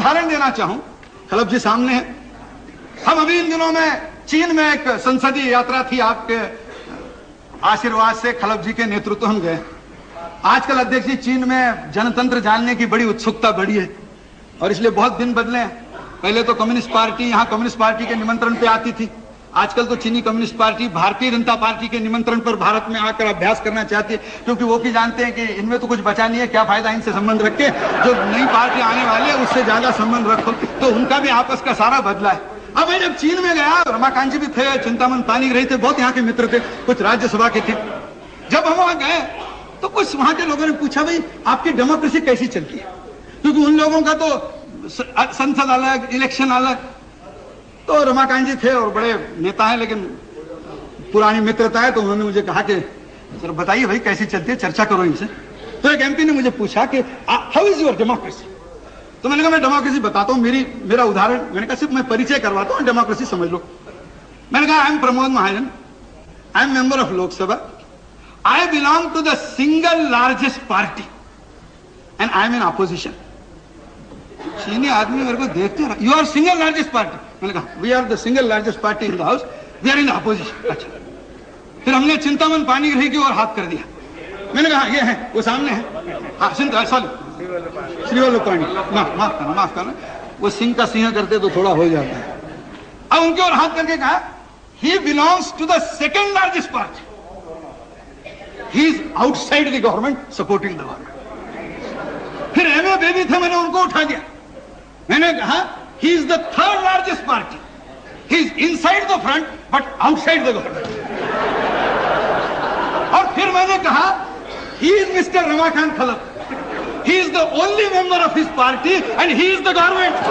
उदाहरण देना चाहूं, खलब जी सामने है। हम अभी इन दिनों में चीन में एक संसदीय यात्रा थी, आपके आशीर्वाद से खलब जी के नेतृत्व हम गए। आजकल अध्यक्ष जी चीन में जनतंत्र जानने की बड़ी उत्सुकता बढ़ी है और इसलिए बहुत दिन बदले हैं। पहले तो कम्युनिस्ट पार्टी यहाँ कम्युनिस्ट पार्टी के निमंत्रण पे आती थी, आजकल तो चीनी communist party Bharatiya Janata party के निमंत्रण पर भारत में आकर अभ्यास करना चाहती है, क्योंकि वो भी जानते हैं कि इनमें तो कुछ बचा नहीं है, क्या फायदा इनसे संबंध रख के, जो नई पार्टी आने वाली है उससे ज्यादा संबंध रखो। तो उनका भी आपस का सारा बदला है। अब मैं जब चीन में गया, रमाकांत जी भी थे, चिंतामन पानी रहे थे, बहुत यहाँ के मित्र थे, कुछ राज्यसभा के थे। जब हम वहां गए तो कुछ वहां के लोगों ने पूछा, भाई आपकी डेमोक्रेसी कैसी चलती है, क्योंकि उन लोगों का तो संसद अलग, इलेक्शन अलग। तो रमाकांत जी थे और बड़े नेता हैं, लेकिन पुरानी मित्रता है, तो उन्होंने मुझे कहा कि सर बताइए भाई कैसी चलती है, चर्चा करो इनसे। तो एक एमपी ने मुझे पूछा कि हाउ इज योर डेमोक्रेसी। तो मैंने कहा मैं डेमोक्रेसी बताता हूँ, मेरा उदाहरण, मैंने कहा सिर्फ मैं परिचय करवाता हूँ, डेमोक्रेसी समझ लो। मैंने कहा I am Pramod Mahajan, I am member of Lok Sabha, I belong to the single largest party and I am in opposition. चीनी आदमी मेरे को देखते रहा, you are single largest party. मैंने कहा we are the single largest party in the house, we are in the opposition. अच्छा, फिर हमने चिंतामन पानी रही की ओर हाथ कर दिया। मैंने कहा ये है, वो सामने है, हाँ श्री वल्लभ पानी, माफ करना, वो सिंह का सिंह करते तो थोड़ा हो जाता है। अब उनकी ओर हाथ करके कहा ही belongs to the second largest party, he is outside the government supporting the government. फिर एमए बेबी थे, मैंने उनको उठा दिया। मैंने कहा he is the third largest party, he is inside the front but outside the government. और फिर मैंने कहा he is mister Ramakant Khalap, he is the only member of his party and he is the government.